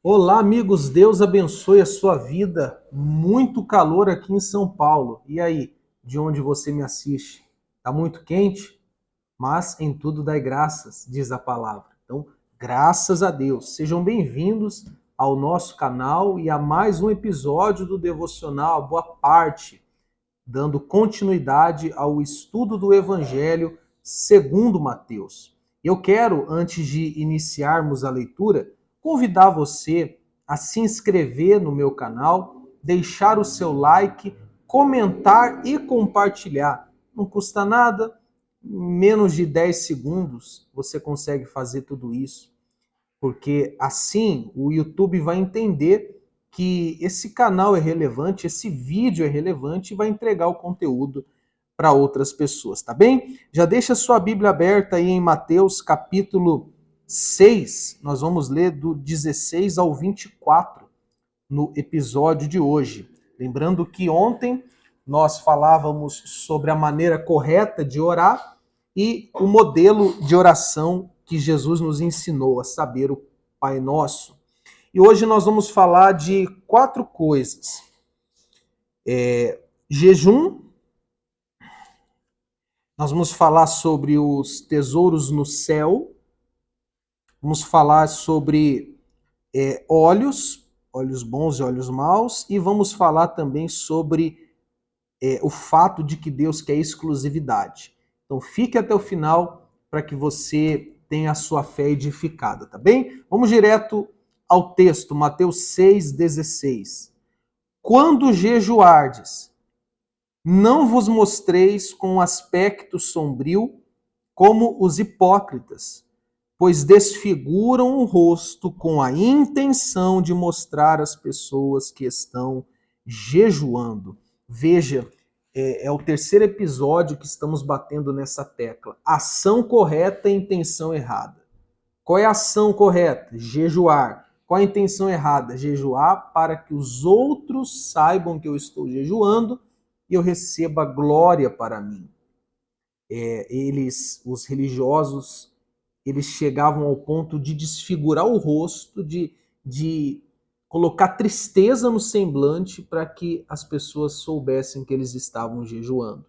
Olá, amigos, Deus abençoe a sua vida. Muito calor aqui em São Paulo. E aí, de onde você me assiste? Tá muito quente? Mas em tudo dai graças, diz a palavra. Então, graças a Deus. Sejam bem-vindos ao nosso canal e a mais um episódio do Devocional Boa Parte, dando continuidade ao estudo do Evangelho segundo Mateus. Eu quero, antes de iniciarmos a leitura, convidar você a se inscrever no meu canal, deixar o seu like, comentar e compartilhar. Não custa nada, menos de 10 segundos você consegue fazer tudo isso, porque assim o YouTube vai entender que esse canal é relevante, esse vídeo é relevante e vai entregar o conteúdo para outras pessoas, tá bem? Já deixa sua Bíblia aberta aí em Mateus capítulo 6. Nós vamos ler do 16 ao 24 no episódio de hoje. Lembrando que ontem nós falávamos sobre a maneira correta de orar e o modelo de oração que Jesus nos ensinou, a saber, o Pai Nosso. E hoje nós vamos falar de 4 coisas. Jejum, nós vamos falar sobre os tesouros no céu, vamos falar sobre olhos bons e olhos maus, e vamos falar também sobre o fato de que Deus quer exclusividade. Então fique até o final para que você tenha a sua fé edificada, tá bem? Vamos direto ao texto, Mateus 6,16. Quando jejuardes, não vos mostreis com aspecto sombrio como os hipócritas, pois desfiguram o rosto com a intenção de mostrar às pessoas que estão jejuando. Veja, é o terceiro episódio que estamos batendo nessa tecla. Ação correta e intenção errada. Qual é a ação correta? Jejuar. Qual a intenção errada? Jejuar para que os outros saibam que eu estou jejuando e eu receba glória para mim. Os religiosos, eles chegavam ao ponto de desfigurar o rosto, de colocar tristeza no semblante para que as pessoas soubessem que eles estavam jejuando.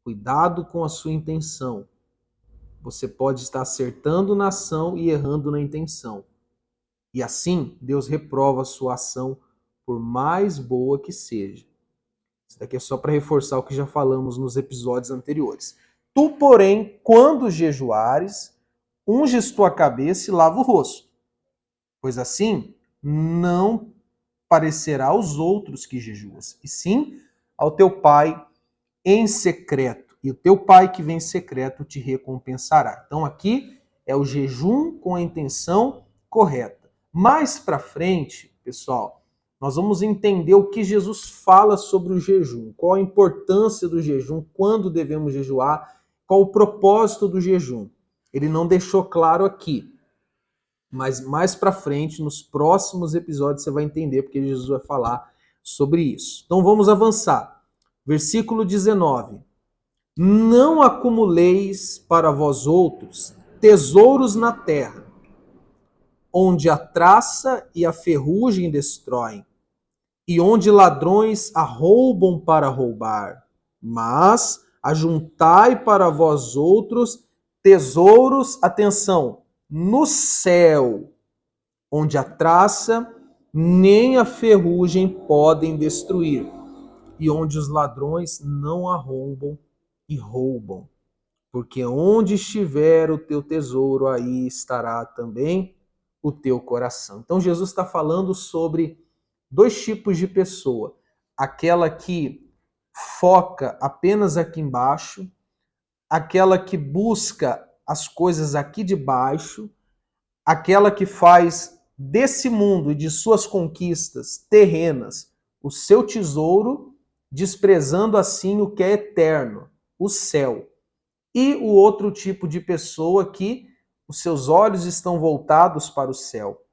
Cuidado com a sua intenção. Você pode estar acertando na ação e errando na intenção. E assim, Deus reprova a sua ação, por mais boa que seja. Isso daqui é só para reforçar o que já falamos nos episódios anteriores. Tu, porém, quando jejuares, unges tua cabeça e lava o rosto, pois assim não parecerá aos outros que jejuas, e sim ao teu Pai em secreto. E o teu Pai que vem em secreto te recompensará. Então aqui é o jejum com a intenção correta. Mais para frente, pessoal, nós vamos entender o que Jesus fala sobre o jejum, qual a importância do jejum, quando devemos jejuar, qual o propósito do jejum. Ele não deixou claro aqui, mas mais para frente, nos próximos episódios, você vai entender porque Jesus vai falar sobre isso. Então vamos avançar. Versículo 19. Não acumuleis para vós outros tesouros na terra, onde a traça e a ferrugem destroem, e onde ladrões arrombam para roubar, mas ajuntai para vós outros tesouros, atenção, no céu, onde a traça nem a ferrugem podem destruir, e onde os ladrões não arrombam e roubam. Porque onde estiver o teu tesouro, aí estará também o teu coração. Então Jesus está falando sobre 2 tipos de pessoa. Aquela que foca apenas aqui embaixo, aquela que busca as coisas aqui de baixo, aquela que faz desse mundo e de suas conquistas terrenas o seu tesouro, desprezando assim o que é eterno, o céu. E o outro tipo de pessoa que os seus olhos estão voltados para o céu.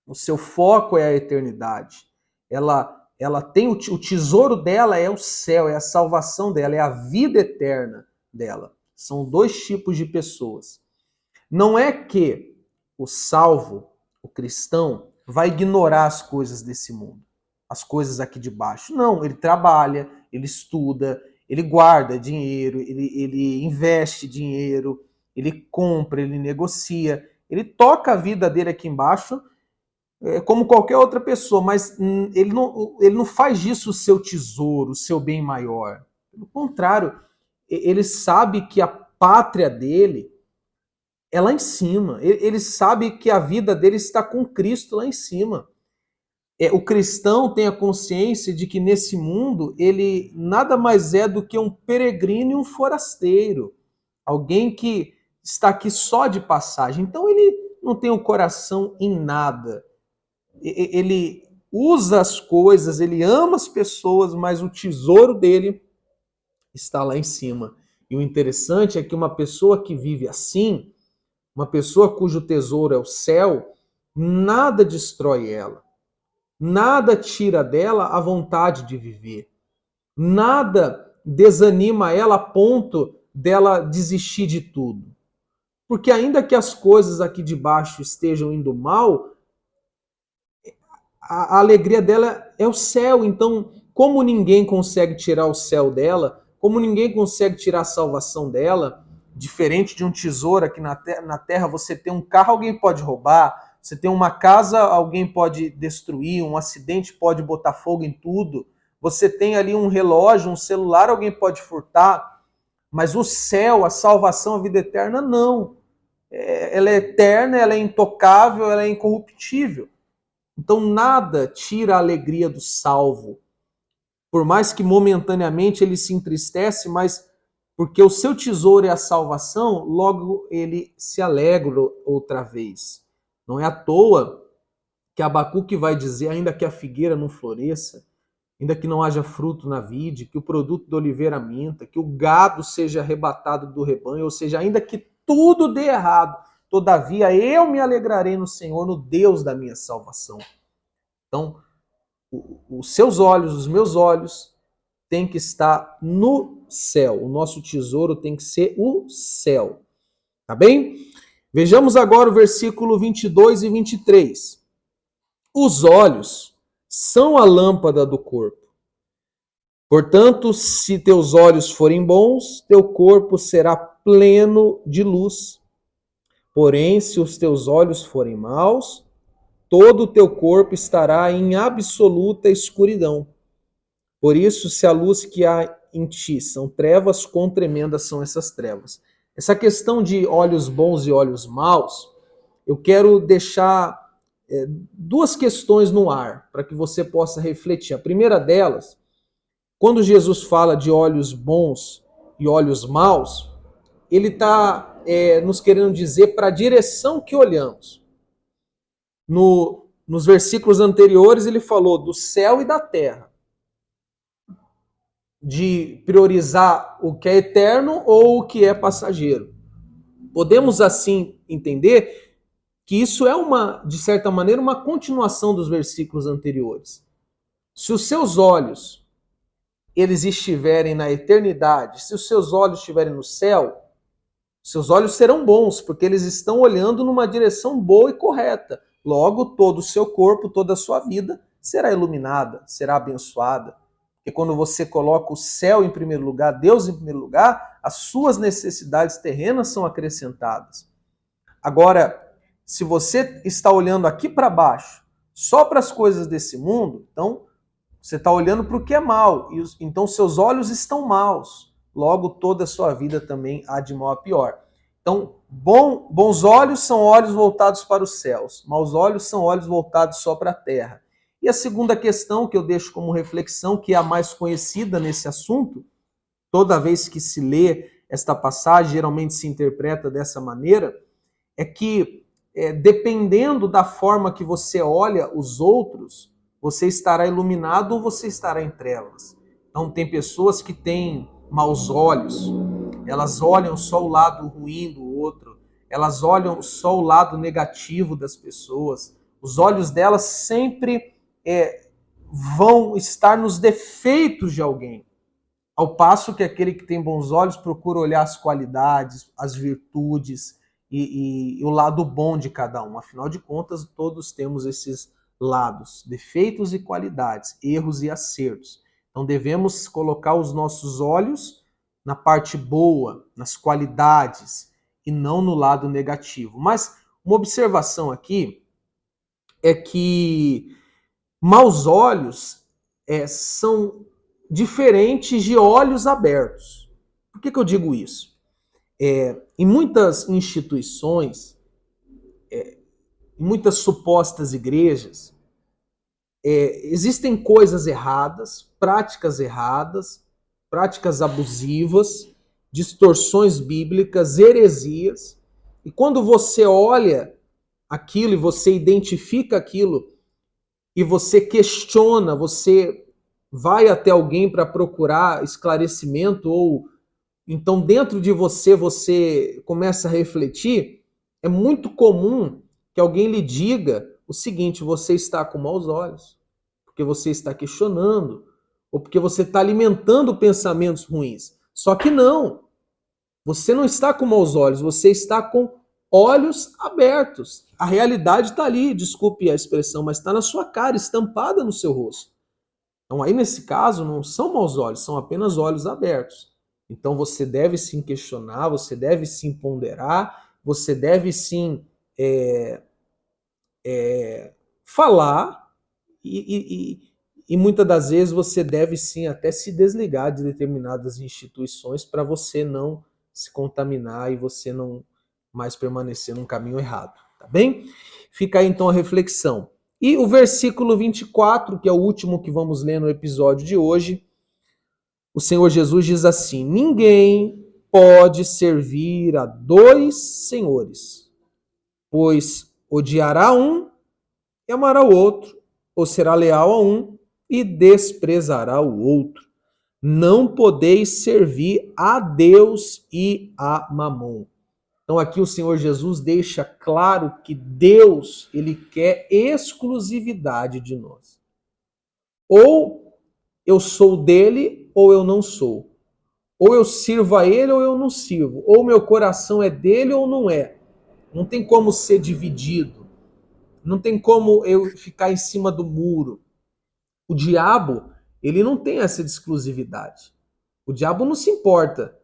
O seu foco é a eternidade. Ela tem o tesouro dela é o céu, é a salvação dela, é a vida eterna dela. São 2 tipos de pessoas. Não é que o salvo, o cristão, vai ignorar as coisas desse mundo, as coisas aqui de baixo. Não, ele trabalha, ele estuda, ele guarda dinheiro, ele investe dinheiro, ele compra, ele negocia, ele toca a vida dele aqui embaixo como qualquer outra pessoa, mas ele não faz disso o seu tesouro, o seu bem maior. Pelo contrário, ele sabe que a pátria dele é lá em cima. Ele sabe que a vida dele está com Cristo lá em cima. O cristão tem a consciência de que nesse mundo ele nada mais é do que um peregrino e um forasteiro. Alguém que está aqui só de passagem. Então ele não tem o coração em nada. Ele usa as coisas, ele ama as pessoas, mas o tesouro dele está lá em cima. E o interessante é que uma pessoa que vive assim, uma pessoa cujo tesouro é o céu, nada destrói ela. Nada tira dela a vontade de viver. Nada desanima ela a ponto dela desistir de tudo. Porque ainda que as coisas aqui de baixo estejam indo mal, a alegria dela é o céu. Então, como ninguém consegue tirar o céu dela, como ninguém consegue tirar a salvação dela, diferente de um tesouro aqui na terra, você tem um carro, alguém pode roubar, você tem uma casa, alguém pode destruir, um acidente pode botar fogo em tudo, você tem ali um relógio, um celular, alguém pode furtar, mas o céu, a salvação, a vida eterna, não. Ela é eterna, ela é intocável, ela é incorruptível. Então nada tira a alegria do salvo. Por mais que momentaneamente ele se entristece, mas porque o seu tesouro é a salvação, logo ele se alegra outra vez. Não é à toa que Abacuque vai dizer, ainda que a figueira não floresça, ainda que não haja fruto na vide, que o produto da oliveira minta, que o gado seja arrebatado do rebanho, ou seja, ainda que tudo dê errado, todavia eu me alegrarei no Senhor, no Deus da minha salvação. Então, os seus olhos, os meus olhos, têm que estar no céu. O nosso tesouro tem que ser o céu. Tá bem? Vejamos agora o versículo 22 e 23. Os olhos são a lâmpada do corpo. Portanto, se teus olhos forem bons, teu corpo será pleno de luz. Porém, se os teus olhos forem maus, todo o teu corpo estará em absoluta escuridão. Por isso, se a luz que há em ti são trevas, quão tremendas são essas trevas. Essa questão de olhos bons e olhos maus, eu quero deixar duas questões no ar, para que você possa refletir. A primeira delas, quando Jesus fala de olhos bons e olhos maus, ele está nos querendo dizer para a direção que olhamos. Nos versículos anteriores, ele falou do céu e da terra, de priorizar o que é eterno ou o que é passageiro. Podemos assim entender que isso é de certa maneira, uma continuação dos versículos anteriores. Se os seus olhos eles estiverem na eternidade, se os seus olhos estiverem no céu, seus olhos serão bons, porque eles estão olhando numa direção boa e correta. Logo, todo o seu corpo, toda a sua vida será iluminada, será abençoada. Porque quando você coloca o céu em primeiro lugar, Deus em primeiro lugar, as suas necessidades terrenas são acrescentadas. Agora, se você está olhando aqui para baixo, só para as coisas desse mundo, então você está olhando para o que é mal, e então seus olhos estão maus. Logo, toda a sua vida também há de mal a pior. Então, bons olhos são olhos voltados para os céus, maus olhos são olhos voltados só para a terra. E a segunda questão que eu deixo como reflexão, que é a mais conhecida nesse assunto, toda vez que se lê esta passagem, geralmente se interpreta dessa maneira, é que dependendo da forma que você olha os outros, você estará iluminado ou você estará em trevas. Então tem pessoas que têm maus olhos, elas olham só o lado ruim do outro, elas olham só o lado negativo das pessoas, os olhos delas sempre vão estar nos defeitos de alguém. Ao passo que aquele que tem bons olhos procura olhar as qualidades, as virtudes e o lado bom de cada um. Afinal de contas, todos temos esses lados, defeitos e qualidades, erros e acertos. Então devemos colocar os nossos olhos na parte boa, nas qualidades, e não no lado negativo. Mas uma observação aqui é que maus olhos são diferentes de olhos abertos. Por que eu digo isso? Em muitas instituições, em muitas supostas igrejas, existem coisas erradas, práticas abusivas, distorções bíblicas, heresias. E quando você olha aquilo e você identifica aquilo e você questiona, você vai até alguém para procurar esclarecimento, ou então dentro de você começa a refletir, é muito comum que alguém lhe diga o seguinte: você está com maus olhos, porque você está questionando, ou porque você está alimentando pensamentos ruins. Só que não, você não está com maus olhos, você está com olhos abertos. A realidade está ali, desculpe a expressão, mas está na sua cara, estampada no seu rosto. Então aí nesse caso não são maus olhos, são apenas olhos abertos. Então você deve sim questionar, você deve sim ponderar, você deve sim falar e muitas das vezes você deve sim até se desligar de determinadas instituições para você não se contaminar e você não mais permanecer num caminho errado, tá bem? Fica aí então a reflexão. E o versículo 24, que é o último que vamos ler no episódio de hoje, o Senhor Jesus diz assim: ninguém pode servir a dois senhores, pois odiará um e amará o outro, ou será leal a um e desprezará o outro. Não podeis servir a Deus e a Mamon. Então aqui o Senhor Jesus deixa claro que Deus, ele quer exclusividade de nós. Ou eu sou dele ou eu não sou. Ou eu sirvo a ele ou eu não sirvo. Ou meu coração é dele ou não é. Não tem como ser dividido. Não tem como eu ficar em cima do muro. O diabo, ele não tem essa exclusividade. O diabo não se importa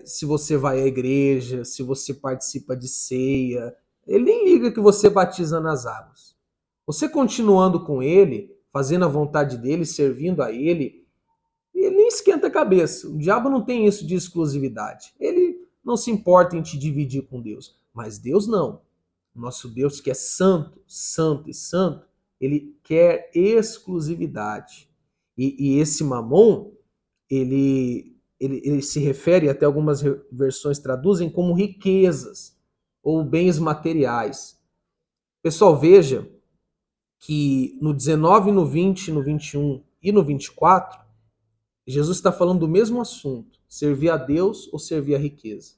se você vai à igreja, se você participa de ceia. Ele nem liga que você batiza nas águas. Você continuando com ele, fazendo a vontade dele, servindo a ele, ele nem esquenta a cabeça. O diabo não tem isso de exclusividade. Ele não se importa em te dividir com Deus. Mas Deus não. Nosso Deus, que é santo, santo e santo, ele quer exclusividade. E esse mamon, ele se refere, até algumas versões traduzem, como riquezas ou bens materiais. Pessoal, veja que no 19, no 20, no 21 e no 24, Jesus está falando do mesmo assunto: servir a Deus ou servir a riqueza.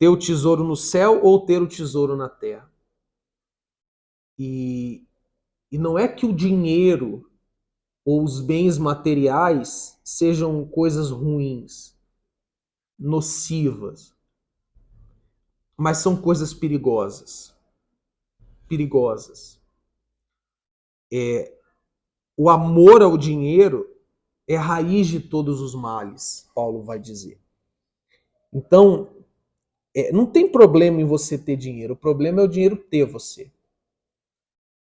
Ter o tesouro no céu ou ter o tesouro na terra. E não é que o dinheiro ou os bens materiais sejam coisas ruins, nocivas, mas são coisas perigosas. Perigosas. O amor ao dinheiro é a raiz de todos os males, Paulo vai dizer. Então, não tem problema em você ter dinheiro, o problema é o dinheiro ter você.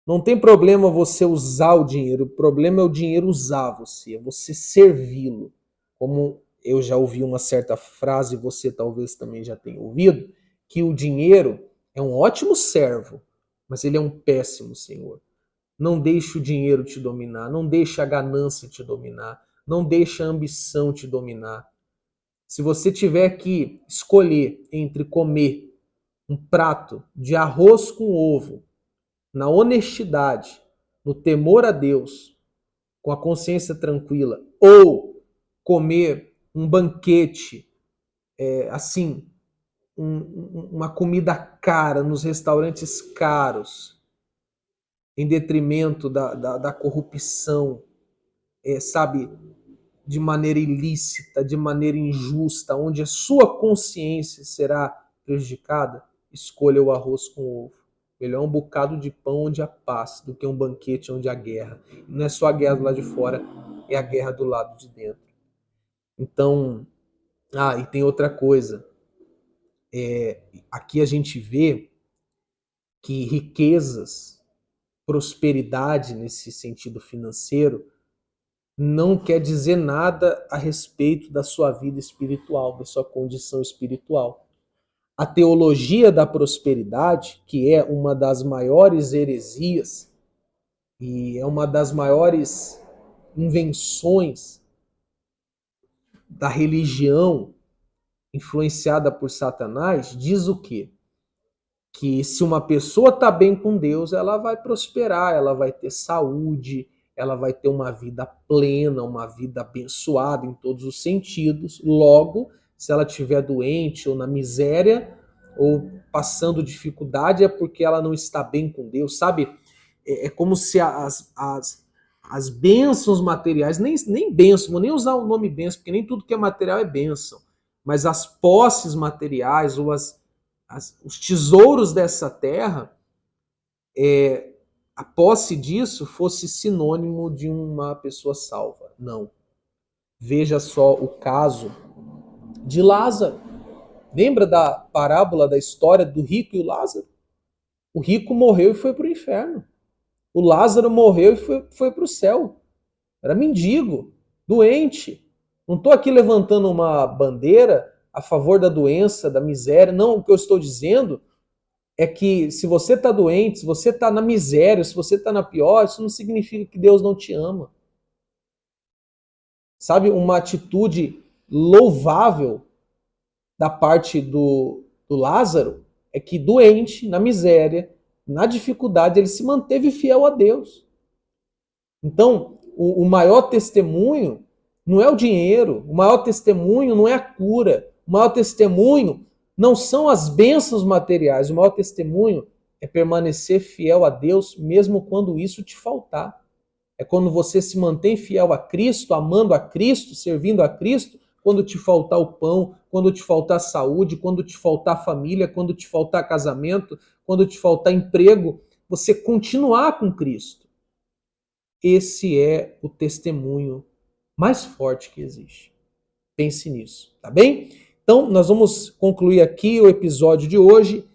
Não tem problema você usar o dinheiro, o problema é o dinheiro usar você, é você servi-lo. Como eu já ouvi uma certa frase, você talvez também já tenha ouvido, que o dinheiro é um ótimo servo, mas ele é um péssimo senhor. Não deixe o dinheiro te dominar, não deixe a ganância te dominar, não deixe a ambição te dominar. Se você tiver que escolher entre comer um prato de arroz com ovo, na honestidade, no temor a Deus, com a consciência tranquila, ou comer um banquete, uma comida cara nos restaurantes caros, em detrimento da corrupção, sabe, de maneira ilícita, de maneira injusta, onde a sua consciência será prejudicada, escolha o arroz com ovo. Melhor um bocado de pão onde há paz do que um banquete onde há guerra. Não é só a guerra do lado de fora, é a guerra do lado de dentro. Então, e tem outra coisa. Aqui a gente vê que riquezas, prosperidade nesse sentido financeiro, não quer dizer nada a respeito da sua vida espiritual, da sua condição espiritual. A teologia da prosperidade, que é uma das maiores heresias e é uma das maiores invenções da religião influenciada por Satanás, diz o quê? Que se uma pessoa está bem com Deus, ela vai prosperar, ela vai ter saúde, ela vai ter uma vida plena, uma vida abençoada em todos os sentidos. Logo, se ela estiver doente ou na miséria ou passando dificuldade, é porque ela não está bem com Deus, sabe? É como se as bênçãos materiais, nem bênção, vou nem usar o nome bênção, porque nem tudo que é material é bênção, mas as posses materiais ou os tesouros dessa terra, a posse disso fosse sinônimo de uma pessoa salva. Não. Veja só o caso de Lázaro. Lembra da parábola da história do rico e o Lázaro? O rico morreu e foi para o inferno. O Lázaro morreu e foi para o céu. Era mendigo, doente. Não estou aqui levantando uma bandeira a favor da doença, da miséria. Não, o que eu estou dizendo é que se você está doente, se você está na miséria, se você está na pior, isso não significa que Deus não te ama. Sabe, uma atitude louvável da parte do Lázaro é que doente, na miséria, na dificuldade, ele se manteve fiel a Deus. Então, o maior testemunho não é o dinheiro, o maior testemunho não é a cura, o maior testemunho não são as bênçãos materiais, o maior testemunho é permanecer fiel a Deus mesmo quando isso te faltar. É quando você se mantém fiel a Cristo, amando a Cristo, servindo a Cristo, quando te faltar o pão, quando te faltar saúde, quando te faltar família, quando te faltar casamento, quando te faltar emprego, você continuar com Cristo. Esse é o testemunho mais forte que existe. Pense nisso, tá bem? Então, nós vamos concluir aqui o episódio de hoje.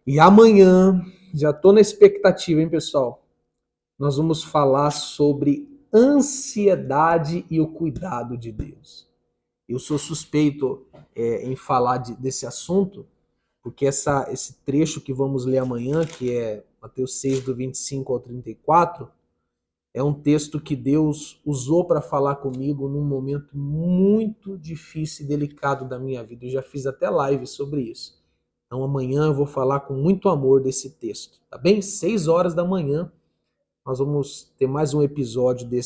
E amanhã, já estou na expectativa, hein, pessoal? Nós vamos falar sobre ansiedade e o cuidado de Deus. Eu sou suspeito em falar desse assunto, porque esse trecho que vamos ler amanhã, que é Mateus 6, do 25 ao 34, é um texto que Deus usou para falar comigo num momento muito difícil e delicado da minha vida. Eu já fiz até live sobre isso. Então amanhã eu vou falar com muito amor desse texto, tá bem? 6 horas da manhã nós vamos ter mais um episódio desse